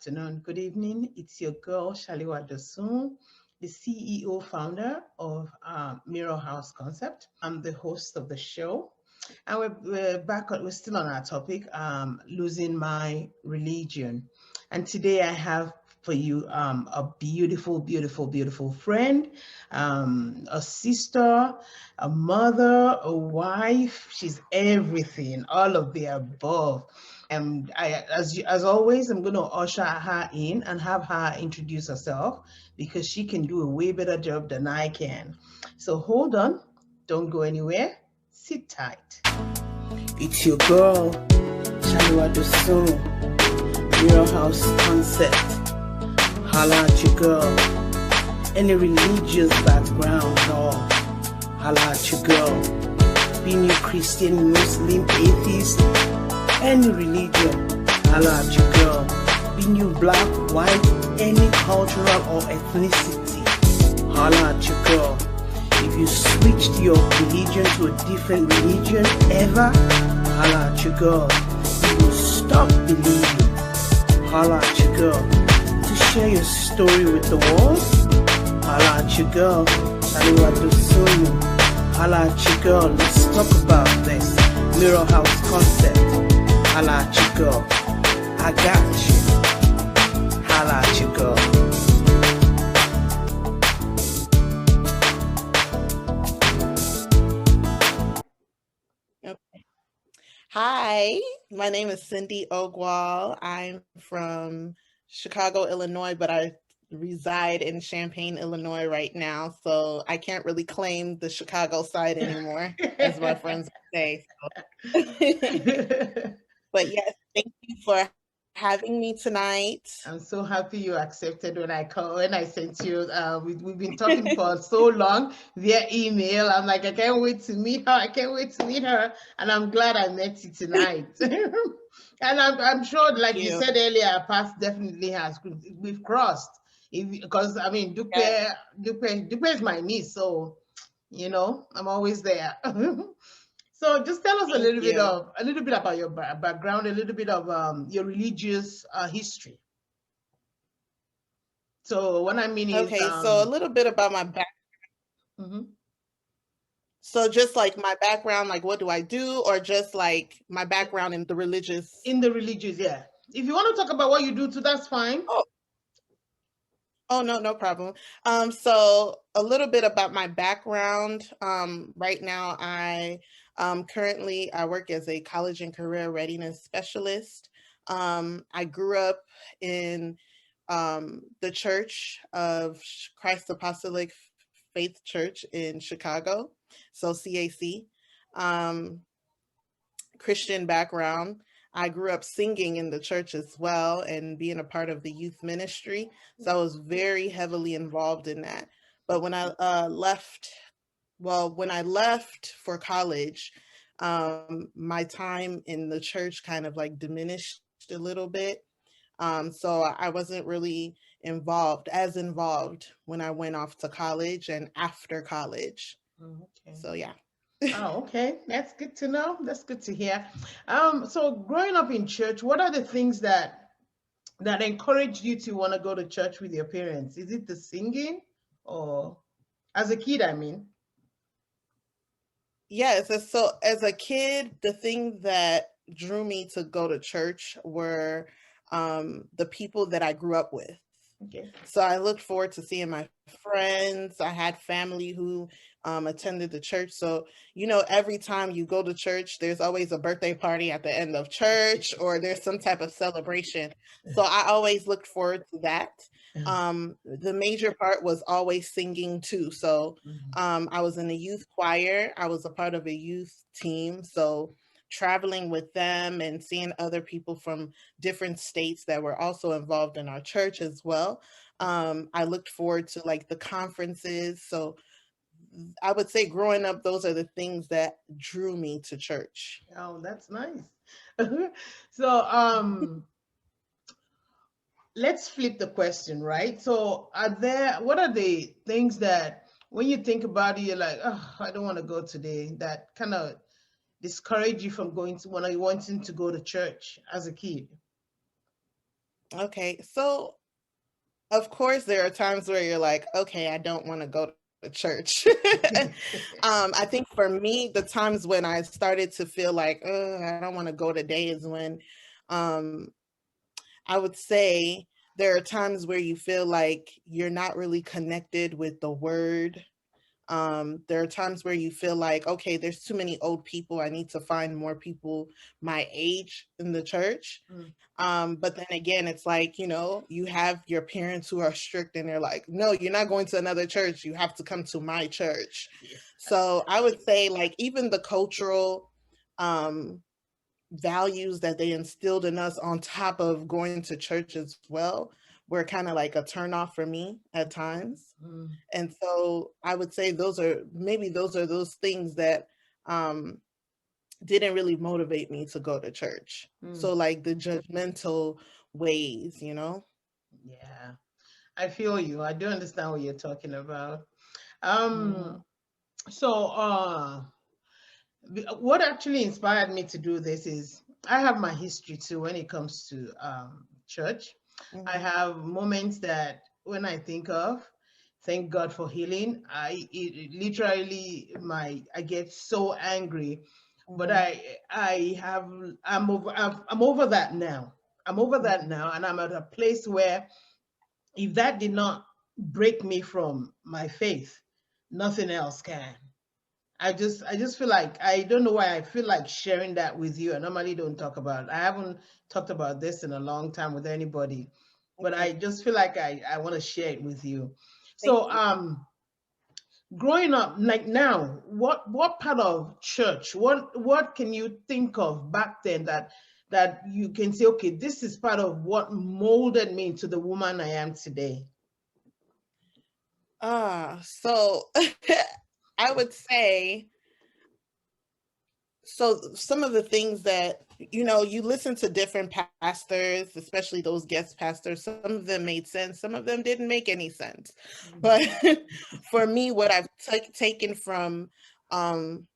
afternoon, good evening. It's your girl, Shaliwa Dosun, the CEO founder of Mirror House Concept. I'm the host of the show. And we're back, we're still on our topic, losing my religion. And today I have for you a beautiful, beautiful, beautiful friend, a sister, a mother, a wife. She's everything, all of the above. As always, I'm going to usher her in and have her introduce herself because she can do a way better job than I can. So hold on, don't go anywhere, sit tight. It's your girl, Shaliwa Dosun, Real House Concept. Holla at your girl. Any religious background, no. Holla at your girl. Being you Christian, Muslim, atheist, any religion, holla at your girl. Being you black, white, any cultural or ethnicity, holla at your girl. If you switched your religion to a different religion ever, holla at your girl. If you stop believing, holla at your girl. To share your story with the world, holla at your girl. Shaliwa Dosun, holla at your girl. Let's talk about this Mirror House Concept. Holla at your girl. I got you. Holla at your girl. Okay. Hi, my name is Cindy Ogwal. I'm from Chicago, Illinois, but I reside in Champaign, Illinois right now. So I can't really claim the Chicago side anymore, as my friends say. So. But yes, thank you for having me tonight. I'm so happy you accepted when I sent you. We've been talking for so long via email. I'm like, I can't wait to meet her. I can't wait to meet her, and I'm glad I met you tonight. And I'm sure, like you said earlier, our path definitely has we've crossed. Because I mean, Dupe is my niece, so I'm always there. So just tell us a little bit about your background, a little bit of your religious history. So what I mean is, so a little bit about my background. Mm-hmm. So just like my background, like what do I do, or just like my background in the religious? In the religious, yeah. If you want to talk about what you do too, that's fine. Oh, no, no problem. So a little bit about my background. Right now, currently I work as a college and career readiness specialist. I grew up in the Church of Christ Apostolic Faith Church in Chicago, so CAC. Christian background. I grew up singing in the church as well and being a part of the youth ministry. So I was very heavily involved in that. But when I when I left for college, my time in the church kind of like diminished a little bit. So I wasn't really as involved when I went off to college and after college. Okay. So yeah. Oh, okay. That's good to know. That's good to hear. So growing up in church, what are the things that encouraged you to want to go to church with your parents? Is it the singing, or as a kid, I mean? Yes. So as a kid, the thing that drew me to go to church were the people that I grew up with. Okay. So I looked forward to seeing my friends. I had family who attended the church. So, every time you go to church, there's always a birthday party at the end of church or there's some type of celebration. So I always looked forward to that. The major part was always singing too. So I was in a youth choir. I was a part of a youth team. So traveling with them and seeing other people from different states that were also involved in our church as well. I looked forward to like the conferences. So I would say growing up, those are the things that drew me to church. Oh, that's nice. So let's flip the question, right? So what are the things that when you think about it, you're like, oh, I don't want to go today, that kind of discourage you from going to wanting to go to church as a kid? Okay, so of course there are times where you're like, okay, I don't want to go to church. I think for me, the times when I started to feel like, I don't want to go today is when um, I would say there are times where you feel like you're not really connected with the word. There are times where you feel like, okay, there's too many old people. I need to find more people my age in the church. Mm. But then again, it's like, you have your parents who are strict and they're like, no, you're not going to another church. You have to come to my church. Yeah. So I would say, like, even the cultural um, values that they instilled in us on top of going to church as well were kind of like a turnoff for me at times. Mm. And so I would say those are those things that um, didn't really motivate me to go to church. Mm. So like the judgmental ways. Yeah. I feel you. I do understand what you're talking about. Mhm. Um, so what actually inspired me to do this is I have my history too when it comes to church. I Mhm. have moments that when I think of, thank God for healing. Literally I get so angry, but Mhm. I'm over that now. I'm over that Mhm. now, and I'm at a place where if that did not break me from my faith, nothing else can. I just feel like I don't know why I feel like sharing that with you. I normally don't talk about. I haven't talked about this in a long time with anybody, but I Okay. just feel like I want to share it with you. Thank So you. growing up like now, what part of church, what can you think of back then that you can say, okay, this is part of what molded me into the woman I am today? So I would say, so some of the things that you listen to different pastors, especially those guest pastors. Some of them made sense, some of them didn't make any sense. But for me, what I've taken from um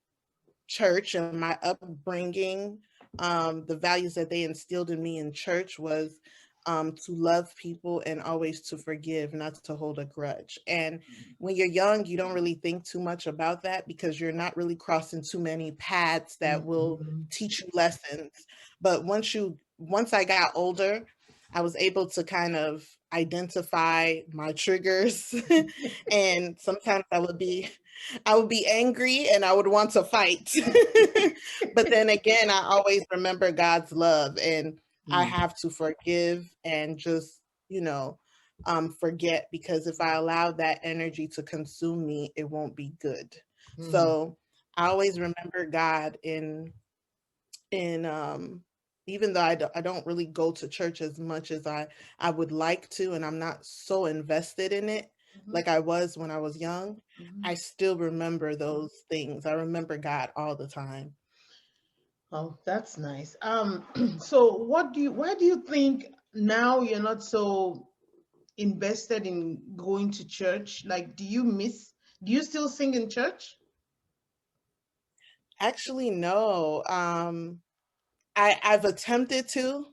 church and my upbringing, the values that they instilled in me in church was to love people and always to forgive, not to hold a grudge. And when you're young, you don't really think too much about that because you're not really crossing too many paths that will Mhm. teach you lessons. But once I got older, I was able to kind of identify my triggers. And sometimes I would be angry and I would want to fight. But then again, I always remember God's love, and I Mm. have to forgive and just, forget, because if I allow that energy to consume me, it won't be good. Mm. So I always remember God in even though I don't really go to church as much as I would like to, and I'm not so invested in it Mhm. like I was when I was young, I Mhm. still remember those things. I remember God all the time. Oh, that's nice. So why do you think now you're not so invested in going to church? Like, do you still sing in church? Actually, no. I've attempted to.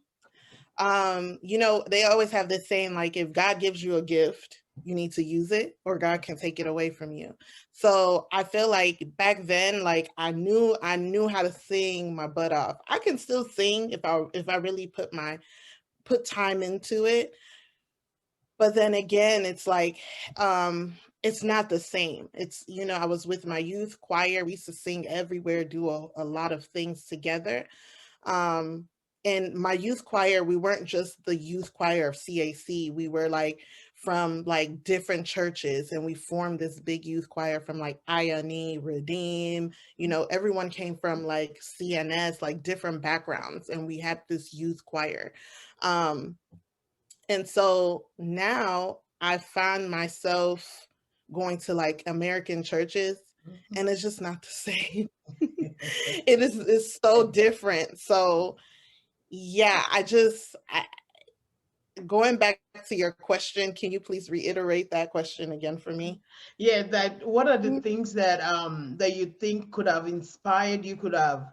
They always have this saying, like, if God gives you a gift, you need to use it or God can take it away from you. So I feel like back then, like, I knew how to sing my butt off. I can still sing if I really put time into it. But then again, it's like, it's not the same. I was with my youth choir. We used to sing everywhere, do a lot of things together. Um, in my youth choir, we weren't just the youth choir of CAC. We were like from like different churches, and we formed this big youth choir from like Ione, Redeem. Everyone came from like CNS, like different backgrounds, and we had this youth choir. Um, and so now I find myself going to like American churches, Mhm. and it's just not the same. It's so different. So yeah, going back to your question, can you please reiterate that question again for me? Yeah, that what are the Mm, things that you think could have inspired you, could have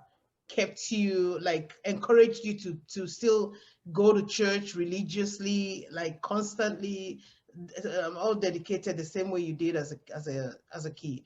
kept you, like encouraged you to still go to church religiously, like constantly, all dedicated the same way you did as a kid?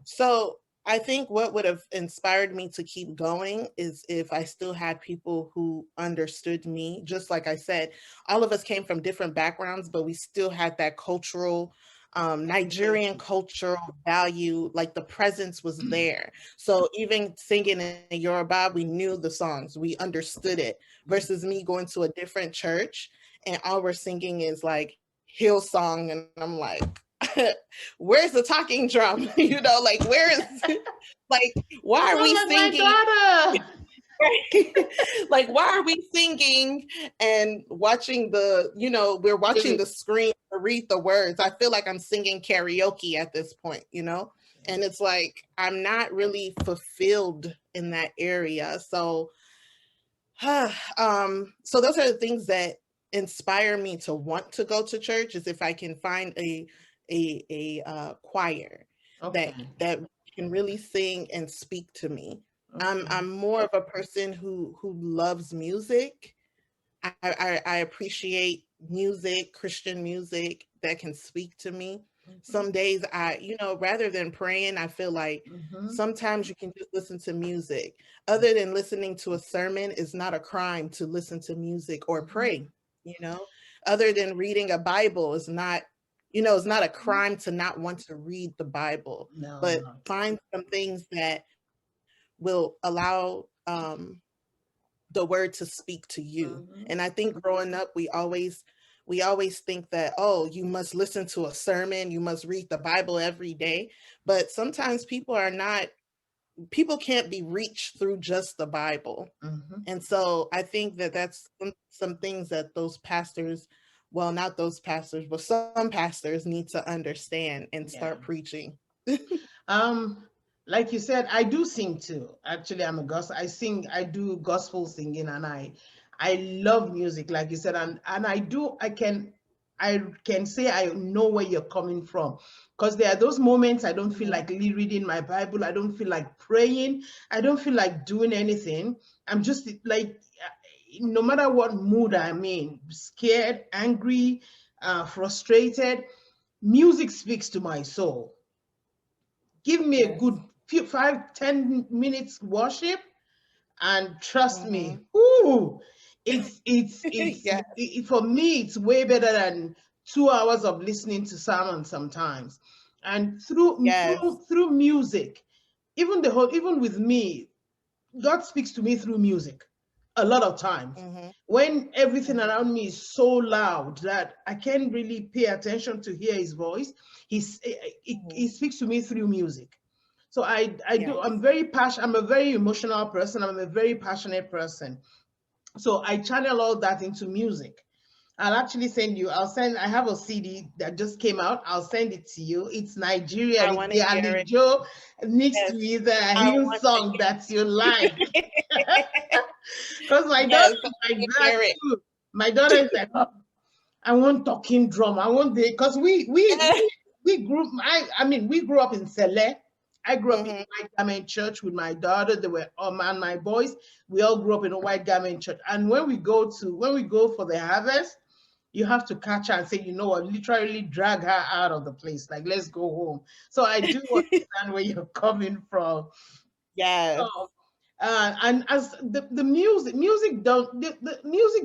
So I think what would have inspired me to keep going is if I still had people who understood me. Just like I said, all of us came from different backgrounds, but we still had that cultural, Nigerian cultural value, like the presence was there. So even singing in Yoruba, we knew the songs, we understood it, versus me going to a different church and all we're singing is like hill song. And I'm like, where's the talking drum? Like where is like why are Sound we like my singing? daughter. Like why are we singing and watching we're watching the screen to read the words? I feel like I'm singing karaoke at this point. And it's like I'm not really fulfilled in that area. So so those are the things that inspire me to want to go to church, is if I can find a choir Okay. that can really sing and speak to me. Okay. I'm more of a person who loves music. I appreciate music, Christian music that can speak to me. Some days rather than praying, I feel like sometimes you can just listen to music. Other than listening to a sermon, it's not a crime to listen to music or pray, you know. Other than reading a Bible, it's not a crime to not want to read the Bible, No, but no. find some things that will allow the word to speak to you. And I think growing up, we always think that, oh, you must listen to a sermon, you must read the Bible every day. But sometimes people can't be reached through just the Bible. And so I think that that's some things that those pastors, well, not those pastors, but some pastors need to understand and Yeah. start preaching. Um, like you said, I do sing too. Actually, I'm a gospel. I do gospel singing, and I love music, like you said, and I can say I know where you're coming from, because there are those moments I don't feel like reading my Bible. I don't feel like praying. I don't feel like doing anything. I'm just like, no matter what mood I'm in, scared, angry, frustrated, music speaks to my soul. Give me a Yes. good 5-10 minutes worship, and trust me, Hmm. ooh, it's Yes. for me, it's way better than 2 hours of listening to sermon sometimes. And through Yes. through through music, even with me, God speaks to me through music a lot of times. Hmm. When everything Hmm. around me is so loud that I can't really pay attention to hear his voice, he Hmm. speaks to me through music. So Yes. I'm very passionate. I'm a very emotional person. I'm a very passionate person. So I channel all that into music. I'll actually I have a CD that just came out. I'll send it to you. It's Nigerian. I It's want the to hear it. Alijo mixed Yes, with a I hill want to song that you like. Because my daughter yes, I is want like to that hear it. too. My daughter is like, "Oh, I want talking drum. I want the," because we grew. I mean, we grew up in Sele. I grew up in Mhm. a white garment church with my daughter. They were and my boys. We all grew up in a white garment church. And when we go for the harvest, you have to catch her and say, you know what, literally drag her out of the place. Like, let's go home. So I do understand where you're coming from. Yes. So, and as the music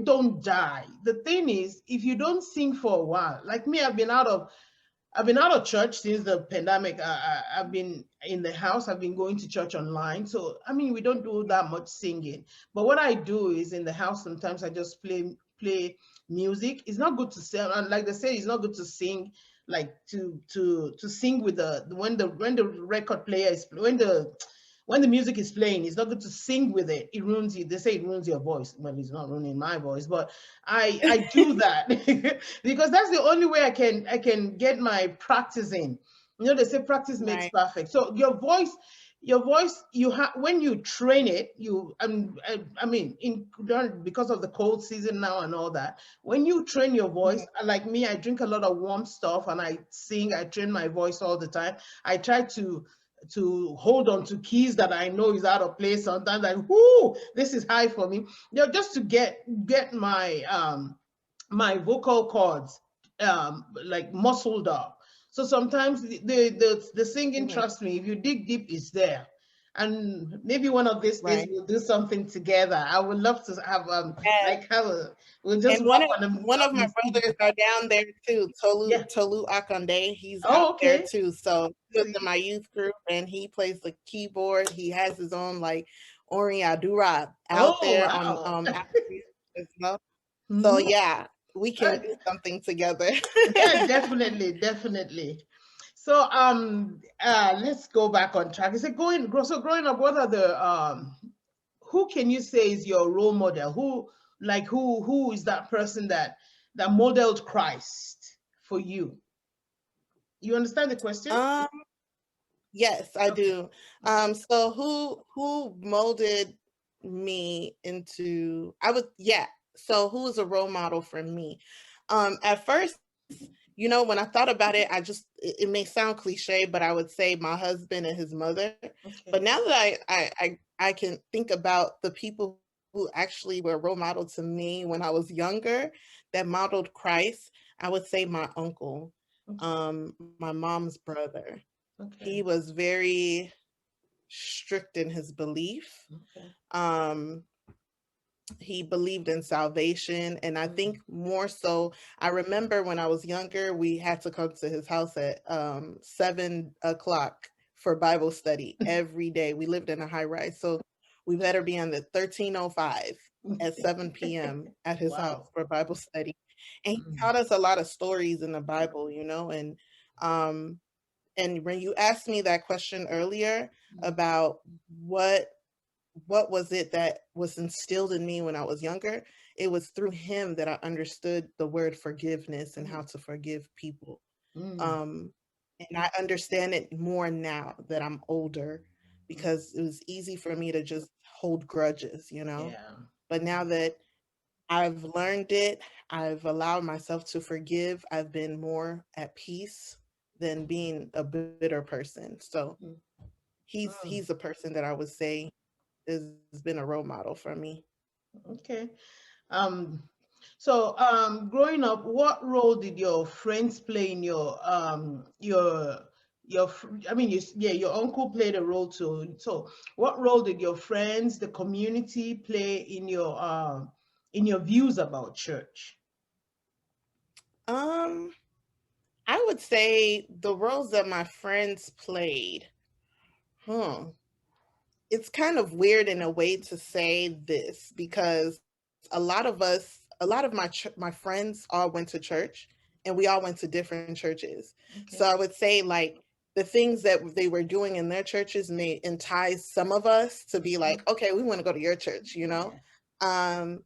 don't die. The thing is, if you don't sing for a while, like me, I've been out of church since the pandemic. I've been in the house. I've been going to church online. So I mean, we don't do that much singing. But what I do is, in the house, sometimes I just play music. It's not good to sing, and like they say, it's not good to sing, like to sing with when the record player is when the music is playing. It's not good to sing with it. It ruins you. They say it ruins your voice. Well, it's not ruining my voice, but I do that because that's the only way I can get my practice in. They say practice makes Right. perfect. So your voice, you have, when you train it, I mean, because of the cold season now and all that, when you train your voice, Mhm. like me, I drink a lot of warm stuff and I sing. I train my voice all the time. I try to hold on to keys that I know is out of place. Sometimes like, whoo, this is high for me. Just to get my my vocal cords like muscled up. So sometimes the singing, Mhm. trust me, if you dig deep, is there. And maybe one of these days Right. we'll do something together. I would love to have Yeah. like have a, we'll just And work one of on my the brothers are down there too. yeah. Tolu Akande. He's out Oh, there okay. too. So he was in See. my youth group and he plays the keyboard. He has his own like Ori Adura out Oh, there on wow. Apple Music as well. So Mhm. yeah, we can Uh, do something together. yeah, definitely, definitely. So let's go back on track. Is it growing up, what are the who can you say is your role model? Who is that person that modeled Christ for you? You understand the question? um yes, I Okay. do. Okay. So who molded me into I would yeah. So who is a role model for me? At first, when I thought about it, it may sound cliche, but I would say my husband and his mother. But Okay. now that I can think about the people who actually were role model to me when I was younger that modeled Christ, I would say my uncle, Okay. my mom's brother. He Okay. was very strict in his belief. Okay. Um, he believed in salvation, and I Mm. think more so, I remember when I was younger we had to come to his house at 7 o'clock for Bible study every day. We lived in a high rise, so we better be on the 1305 at 7 p.m. at his house Wow. for Bible study. And he Mm. taught us a lot of stories in the Bible, um and when you asked me that question earlier Mm. about what what was it that was instilled in me when I was younger, it was through him that I understood the word forgiveness and how Mm. to forgive people. Mm. Um, and I understand it more now that I'm older Mm. because it was easy for me to just hold grudges. Yeah. But now that I've learned it, I've allowed myself to forgive, I've been more at peace than being a bitter person. So Mm. he's Mm. a person that I would say has been a role model for me. Okay. Um, so growing up, what role did your friends play in I mean, yeah, your uncle played a role too. So, what role did your friends, the community, play in your views about church? Um, I would say the roles that my friends played. Hmm. It's kind of weird in a way to say this because a lot of my friends all went to church and we all went to different churches. So Okay. I would say like the things that they were doing in their churches may entice some of us to be Mhm. like, okay, we want to go to your church. Yeah. Um,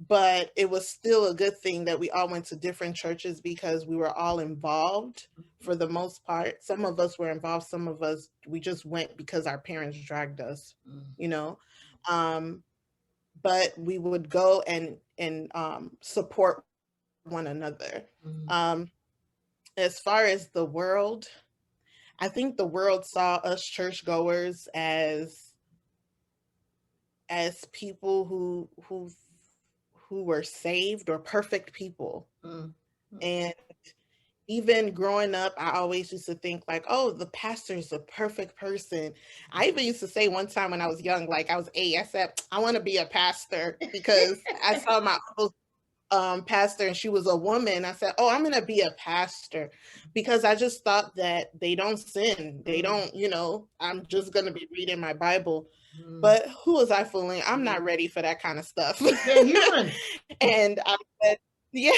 but it was still a good thing that we all went to different churches because we were all involved for the most part. Some of us were involved, some of us we just went because our parents dragged us, Mm. you know. Um, but we would go and support one another. Um, Mm. as far as the world, I think the world saw us churchgoers as people who were saved or perfect people. Mm. And even growing up, I always used to think like, oh, the pastor is a perfect person. I even used to say one time when I was young, like I was 8, I said, I want to be a pastor because I saw my uncle's pastor and she was a woman. I said, oh, I'm going to be a pastor because I just thought that they don't sin. They Mm. don't, I'm just going to be reading my Bible. Mm. But who was I fooling? I'm not ready for that kind of stuff. They're human. And I said, yeah.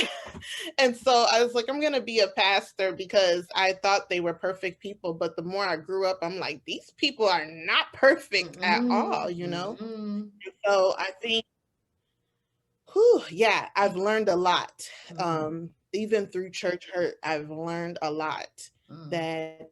And so I was like, I'm going to be a pastor because I thought they were perfect people. But the more I grew up, I'm like, these people are not perfect at Mm. all. Mm. So I think, whew, yeah, I've learned a lot. Mm. Even through church hurt, I've learned a lot Mm. that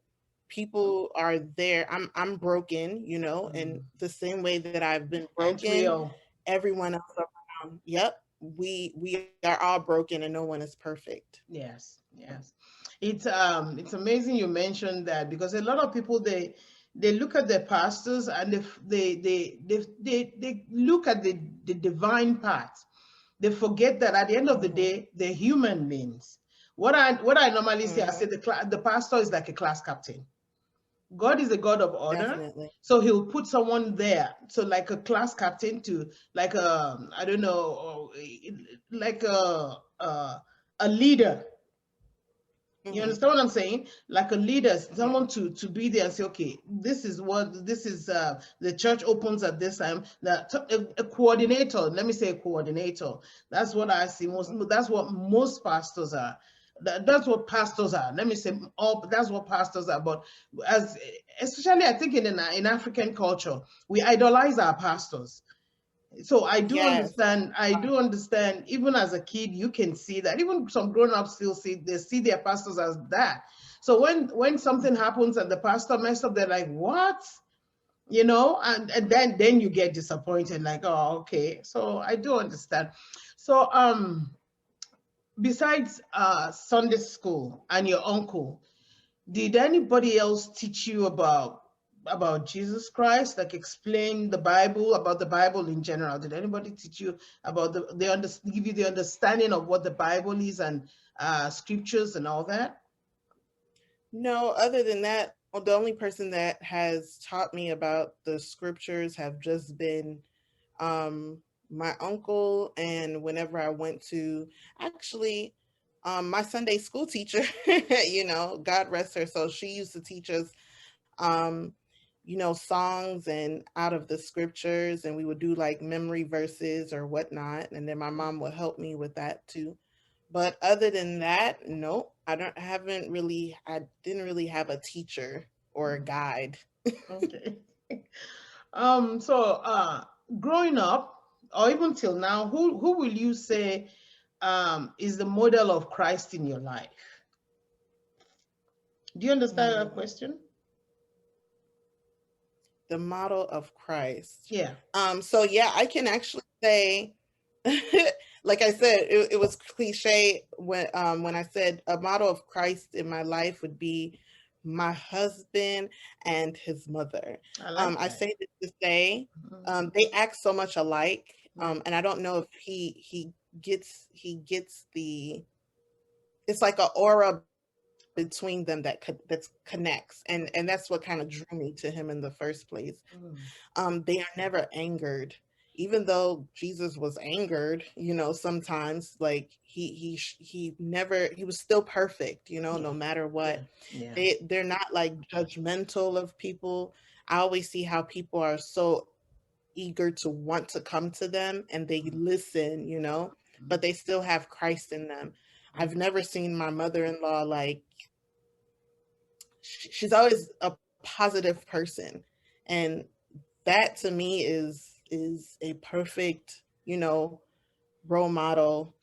people are there. I'm broken, and Mm. the same way that I've been Aren't we broken, all? everyone else around, yep, we are all broken and no one is perfect. Yes, yes. It's amazing you mentioned that because a lot of people they look at their pastors and they look at the divine part. They forget that at the end of the Mm-hmm. day, they're human beings. What I normally say, I Mm-hmm. say the pastor is like a class captain. God is a God of order, Definitely. so He'll put someone there, so like a class captain to like a I don't know, like a leader. You Mm-hmm. understand what I'm saying? Like a leader, Yeah. someone to be there and say, okay, this is the church opens at this time. That a coordinator, let me say a coordinator. That's what I see most. Mm-hmm. That's what most pastors are. That's what pastors are. Let me say all. That's what pastors are. But as especially, I think in African culture, we idolize our pastors. So Yes. I do understand, even as a kid you can see that, even some grown-ups still see their pastors as that. So when something happens and the pastor messed up, they're like, what? And then you get disappointed, like, oh, okay. So I do understand. So besides Sunday school and your uncle, did anybody else teach you about Jesus Christ, like explain the Bible, about the Bible in general? Did anybody teach you about give you the understanding of what the Bible is and scriptures and all that? No, other than that, well, the only person that has taught me about the scriptures have just been um my uncle, and whenever I went to actually my Sunday school teacher, God rest her soul, she used to teach us um songs and out of the scriptures, and we would do like memory verses or whatnot, and then my mom would help me with that too. But other than that, no, I didn't really have a teacher or a guide. Okay. So growing up, or even till now, who will you say is the model of Christ in your life? Do you understand that Hmm. question? The model of Christ. Yeah. So yeah, I can actually say, like I said, it was cliche when I said a model of Christ in my life would be my husband and his mother. I like I that. say this to say, Mhm. they act so much alike, Mm. and I don't know if he gets the, it's like an aura between them that connects, and that's what kind of drew me to him in the first place. Mm. They are never angered, even though Jesus was angered, sometimes, like he was still perfect, Yeah. no matter Yeah. what. Yeah. They're not like judgmental of people. I always see how people are so eager to want to come to them, and they listen, but they still have Christ in them. I've never seen my mother-in-law like, she's always a positive person, and that to me is a perfect, role model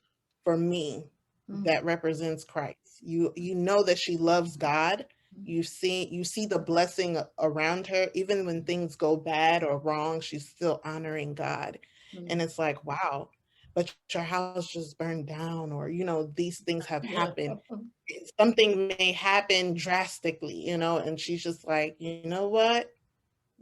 for me, Mm. that represents Christ. You know that she loves God. You see the blessing around her, even when things go bad or wrong, she's still honoring God. And Mm. it's like, wow, but your house just burned down, or these things have Yeah. happened. Something may happen drastically, and she's just like, you know what?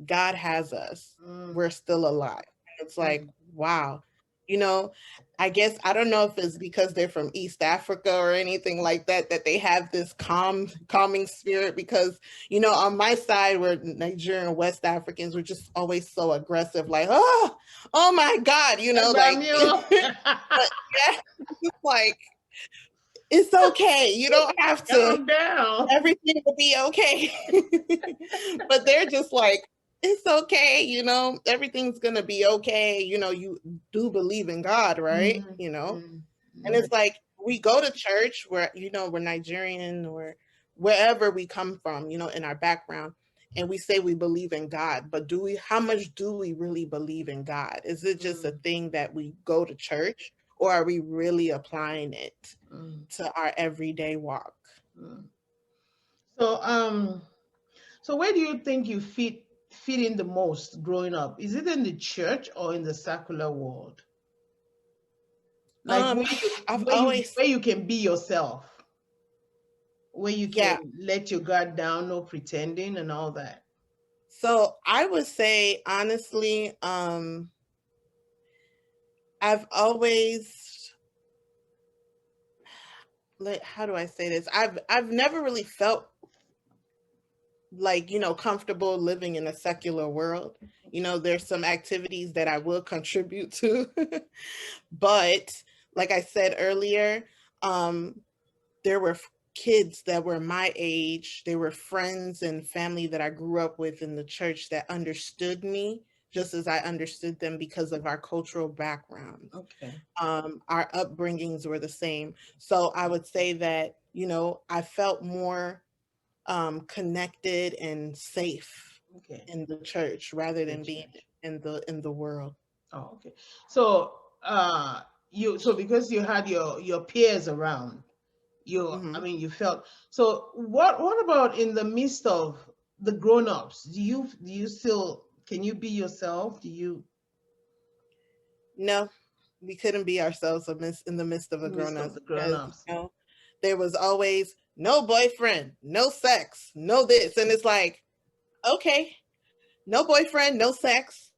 God has us. We're Mm. still alive. And it's like, Mm. wow. You know, I guess I don't know if it's because they're from East Africa or anything like that, that they have this calming spirit, because on my side, we're Nigerian West Africans, we're just always so aggressive, like, oh my God, like, Agamio. but yeah, it's like, it's okay. You don't have to, Calm down. everything will be okay. But they're just like, it's okay, everything's gonna be okay. You do believe in God, right? Mm. Mm. And Mm. it's like, we go to church where, we're Nigerian, or wherever we come from, in our background, and we say we believe in God, but how much do we really believe in God? Is it just a Mm. thing that we go to church, or are we really applying it Mm. to our everyday walk? Mm. So so where do you think you fit in the most growing up? Is it in the church or in the secular world? Like I've always, where you can be yourself, where you yeah, can let your guard down, no pretending and all that. So I would say honestly, I've always, like, how do I say this? I've never really felt like, comfortable living in a secular world. There's some activities that I will contribute to. But like I said earlier, um there were kids that were my age. They were friends and family that I grew up with in the church that understood me just as I understood them because of our cultural backgrounds. Okay. Our upbringings were the same. So I would say that, I felt more connected and safe Okay. in the church rather The than being church. in the world. Oh, okay. So, so because you had your peers around, I Hmm. mean, you felt. So, what about in the midst of the grown-ups? Do you still can you be yourself? Do you No, we couldn't be ourselves in the midst of a in the midst grown of up the because grown-ups? there was always no boyfriend, no sex, no this, and it's like, okay, no boyfriend, no sex,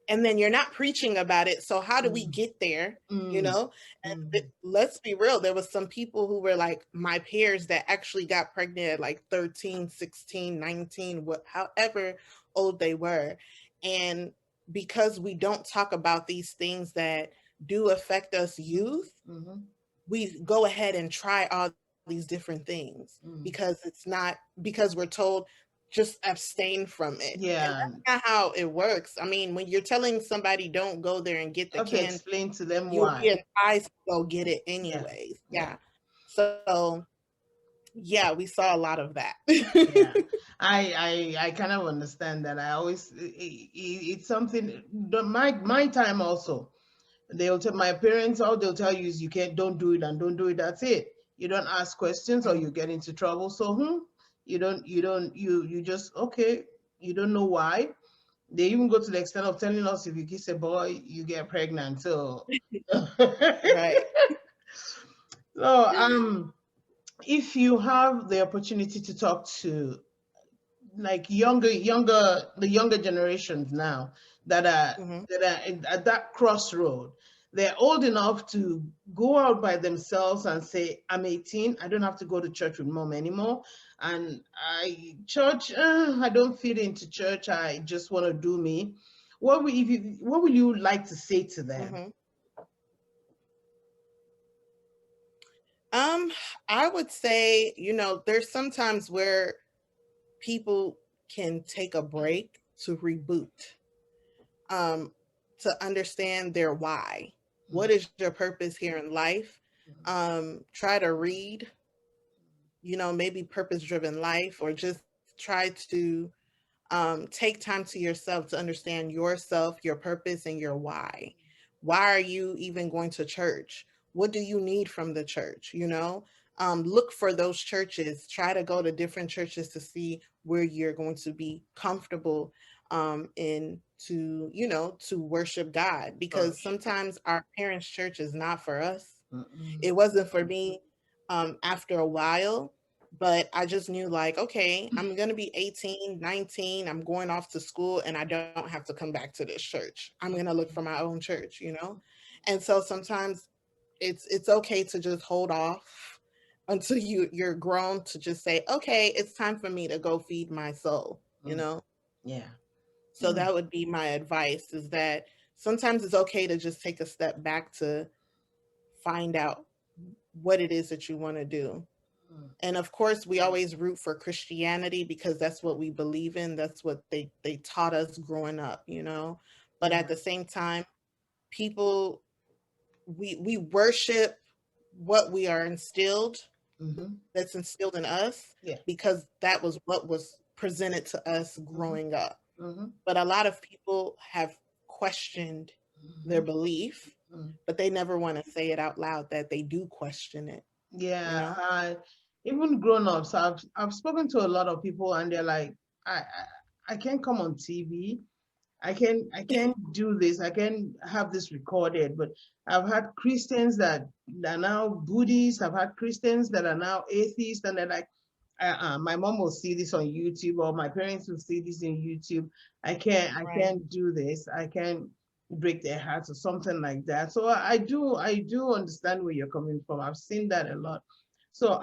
and then you're not preaching about it. So how do we Mm, get there? You mm, know, and mm. let's be real. There was some people who were like my peers that actually got pregnant at like 13, 16, 19, however old they were. And because we don't talk about these things that do affect us youth, Mm-hmm. we go ahead and try all these different things Mm. because because we're told just abstain from it. And Yeah, that's not how it works. I mean, when you're telling somebody don't go there and get I the have to candy, explain to them you'll be why. enticed to go get it Yeah, anyways. yeah, Yeah. So yeah, we saw a lot of that. yeah. I kind of understand that. I always it's something. My time also. They'll tell my parents, all they'll tell you is you can't, don't do it, and don't do it. That's it. You don't ask questions or Mhm. you get into trouble. So you just okay. You don't know why. They even go to the extent of telling us if you kiss a boy, you get pregnant. So Right. so if you have the opportunity to talk to like the younger generations now that are Hmm. at that crossroad, they're old enough to go out by themselves and say, I'm 18, I don't have to go to church with mom anymore, and I don't fit into church, I just want to do me. What would you like to say to them? Hmm. Um, I would say, there's sometimes where people can take a break to reboot, um, to understand their why. What is your purpose here in life? Try to read, maybe purpose driven life, or just try to take time to yourself to understand yourself, your purpose, and your why. Why are you even going to church? What do you need from the church? Look for those churches. Try to go to different churches to see where you're going to be comfortable in to worship God. Because Gosh. sometimes our parents' church is not for us. Mm-mm. It wasn't for me after a while, but I just knew like, okay, I'm going to be 18, 19, I'm going off to school and I don't have to come back to this church. I'm going to look for my own church. And so sometimes it's okay to just hold off until you're grown to just say, okay, it's time for me to go feed my soul. Mm. Yeah. So Mm. that would be my advice, is that sometimes it's okay to just take a step back to find out what it is that you want to do. Mm. And of course, we always root for Christianity because that's what we believe in. That's what they taught us growing up. But at Yeah. the same time, people, we worship what we are instilled, Mm-hmm. that's instilled in us, Yeah. because that was what was presented to us Mm-hmm. growing up. Mm-hmm. But a lot of people have questioned their Mm-hmm. belief, Mm. but they never want to say it out loud that they do question it, you Yeah, know? even grown-ups, I've spoken to a lot of people and they're like, I can't come on TV. I can't do this. I can have this recorded. But I've had Christians that are now Buddhists. I've had Christians that are now atheists, and they're like, my mom will see this on YouTube, or my parents will see this in YouTube. I Right. can't do this. I can't break their hearts or something like that. So I do understand where you're coming from. I've seen that a lot. So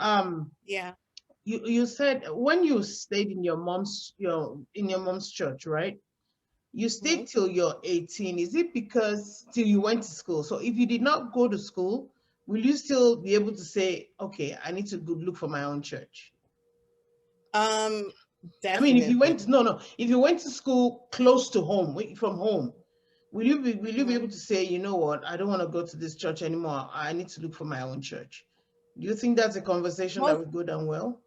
Yeah. you said when you stayed in your mom's church, right? You Mhm. stayed till you're 18. Is it because till you went to school? So if you did not go to school, will you still be able to say, okay, I need to go look for my own church? Um, I mean, if you definitely. went, no, no, if you went to school close to home, from home, will you be Mhm. able to say, you know what, I don't want to go to this church anymore. I need to look for my own church. Do you think that's a conversation that Most would go down well?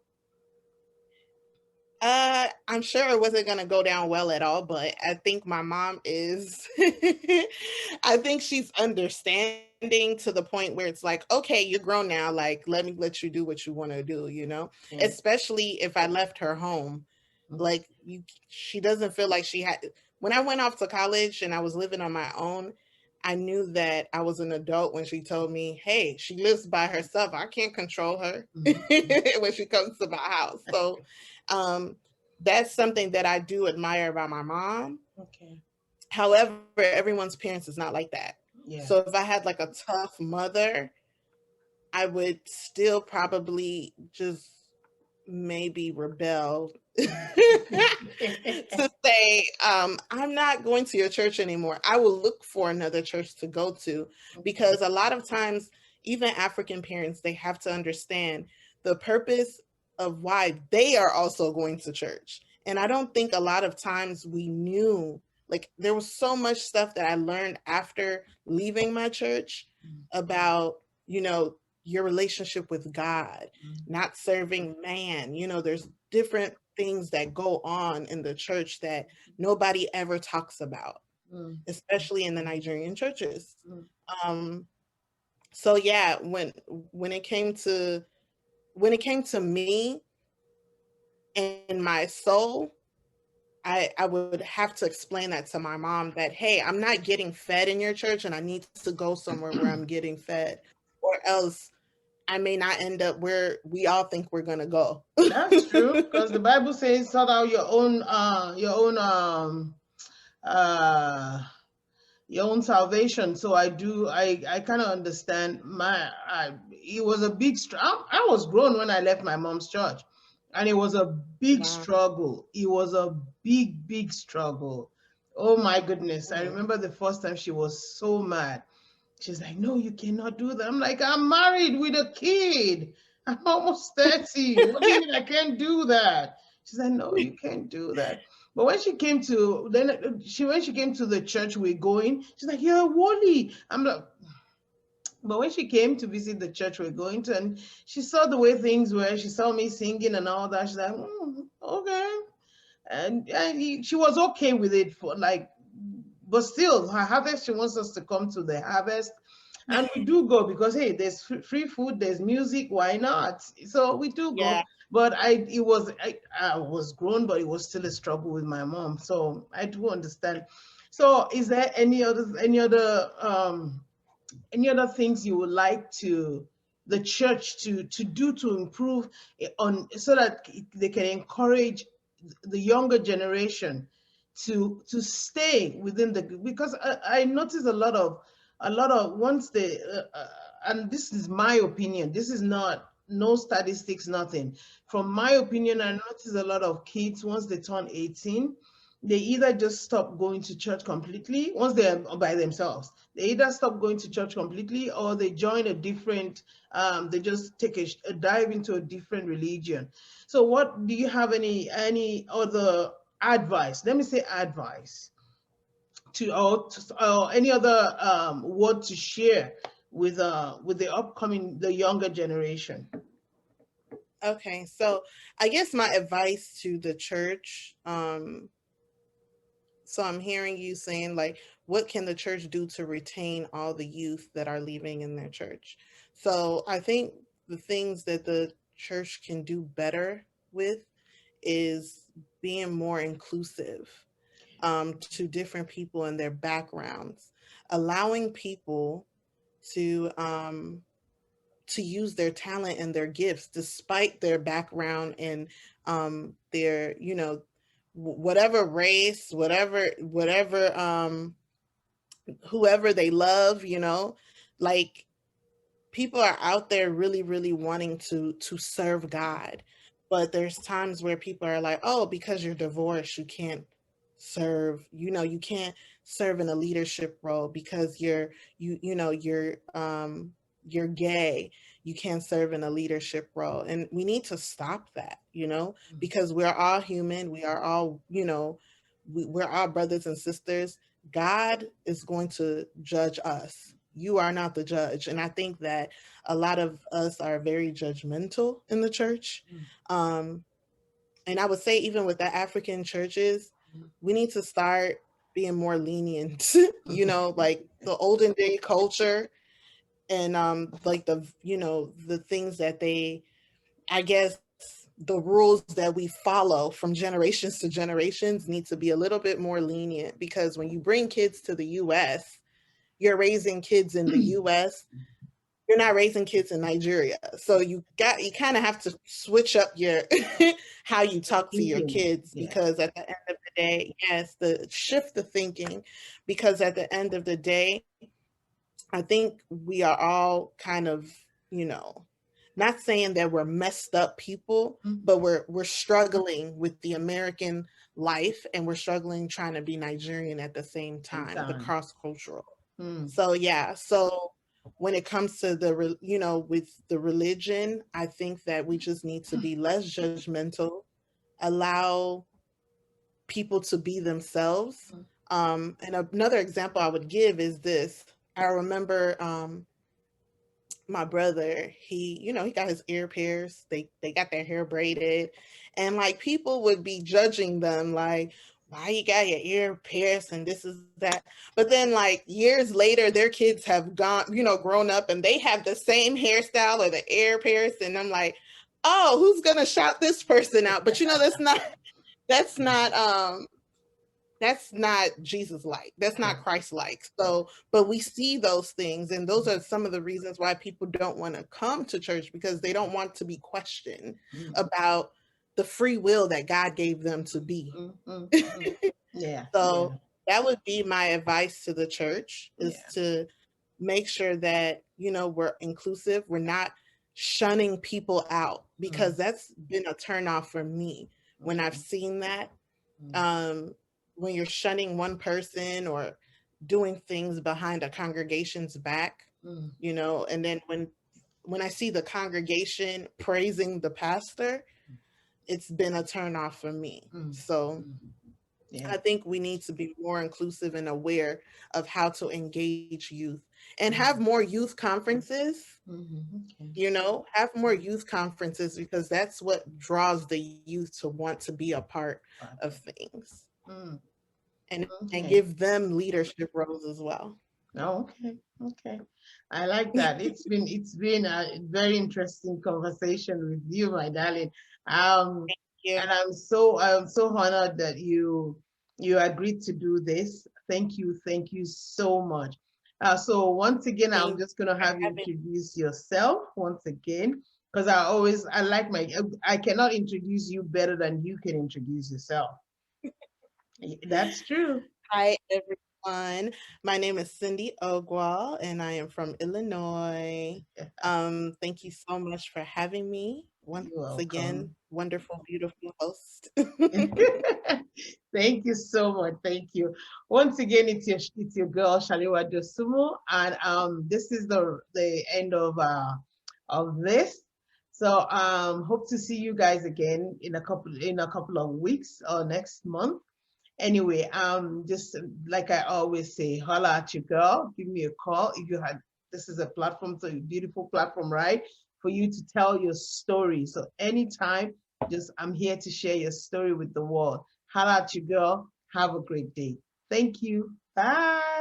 I'm sure it wasn't gonna go down well at all, but I think my mom is I think she's understanding to the point where it's like, okay, you're grown now, like let me let you do what you want to do, you know? Okay. Especially if I left her home. Mm. Like you she doesn't feel like she had when I went off to college and I was living on my own, I knew that I was an adult when she told me, "Hey, she lives by herself. I can't control her Mm. when she comes to my house." So, um, that's something that I do admire about my mom. Okay. However, everyone's parents is not like that. So Yeah. if I had like a tough mother, I would still probably just maybe rebel to say, I'm not going to your church anymore. I will look for another church to go to Okay. because a lot of times, even African parents, they have to understand the purpose of why they are also going to church. And I don't think a lot of times we knew, like, there was so much stuff that I learned after leaving my church Mm. about, you know, your relationship with God, Mm. not serving man. You know, there's different things that go on in the church that nobody ever talks about, Mm. especially in the Nigerian churches. Mm. Um, so yeah, when it came to when it came to me and my soul, I would have to explain that to my mom that, hey, I'm not getting fed in your church and I need to go somewhere where I'm getting fed, or else I may not end up where we all think we're gonna go. That's true, because the Bible says sort out uh your own salvation. So I kind of understand. It was a big I was grown when I left my mom's church, and it was a big Wow. struggle. It was a big struggle. Oh my goodness, I Mm. remember the first time she was so mad. She's like, no, you cannot do that. I'm like, I'm married with a kid. I'm almost 30. What do you mean I can't do that? She's like, no, you can't do that. But when she came to the church we're going, she's like, yeah, Wally. I'm like, but when she came to visit the church we're going to, and she saw the way things were, she saw me singing and all that. She's like, okay. And she was okay with it for like, but still, her harvest, she wants us to come to the harvest. And we do go because hey, there's free food, there's music, why not? So we do Yeah. go. But I was grown, but it was still a struggle with my mom. So I do understand. So is there any other things you would like to the church to do to improve on so that they can encourage the younger generation to stay within the because I notice a lot of once they and this is my opinion, this is not no statistics, nothing. From my opinion, I notice a lot of kids once they turn 18, they either just stop going to church completely once they're by themselves. They either stop going to church completely or they join a different they just take a dive into a different religion. So what do you have any other advice, let me say advice, or any other word to share with the younger generation? Okay, so I guess my advice to the church, so I'm hearing you saying like, what can the church do to retain all the youth that are leaving in their church? So I think the things that the church can do better with is being more inclusive to different people and their backgrounds, allowing people to to use their talent and their gifts despite their background and their, whatever race, whatever whoever they love, like people are out there really really wanting to serve God, but there's times where people are like, oh, because you're divorced you can't serve, you can't serve in a leadership role because you're gay, you can't serve in a leadership role. And we need to stop that, because we're all human, we are all, we're all brothers and sisters. God is going to judge us. You are not the judge. And I think that a lot of us are very judgmental in the church. Um, and I would say, even with the African churches, we need to start being more lenient, like the olden day culture and like the things that they, I guess, the rules that we follow from generations to generations need to be a little bit more lenient, because when you bring kids to the US, you're raising kids in the US, you're not raising kids in Nigeria. So you kind of have to switch up your how you talk to your kids, because at the end of the day, yes, the shift the thinking, because at the end of the day, I think we are all kind of, not saying that we're messed up people, but we're struggling with the American life, and we're struggling trying to be Nigerian at the same time, the cross cultural. So yeah, so when it comes to with the religion, I think that we just need to be less judgmental, allow people to be themselves. And another example I would give is this. I remember my brother, he got his ear pierced. They got their hair braided, and like people would be judging them like, why you got your ear pierced and this is that. But then like years later, their kids have gone, grown up, and they have the same hairstyle or the ear pierced, and I'm like, oh, who's gonna shout this person out? But that's not Jesus like. That's not Christ like. So, but we see those things, and those are some of the reasons why people don't want to come to church, because they don't want to be questioned about the free will that God gave them to be. So that would be my advice to the church, is to make sure that, we're inclusive. We're not shunning people out, because that's been a turnoff for me when I've seen that. When you're shunning one person or doing things behind a congregation's back, and then when I see the congregation praising the pastor, it's been a turnoff for me. So I think we need to be more inclusive and aware of how to engage youth, and have more youth conferences. Have more youth conferences, because that's what draws the youth to want to be a part of things. And give them leadership roles as well. Oh, okay. I like that. It's been a very interesting conversation with you, my darling. And I'm so honored that you agreed to do this. Thank you so much. So once again, I'm just gonna have you introduce yourself once again, because I cannot introduce you better than you can introduce yourself. That's true. Hi, everyone. My name is Cindy Ogwal, and I am from Illinois. Thank you so much for having me. Once again, wonderful, beautiful host. Thank you so much. Thank you. Once again, it's your girl Shaliwa Dosumo, and this is the end of this. So hope to see you guys again in a couple of weeks or next month. Anyway, just like I always say, holla at your girl, give me a call. If you had, this is a platform, so a beautiful platform, right? For you to tell your story. So anytime, I'm here to share your story with the world. Holla at your girl. Have a great day. Thank you. Bye.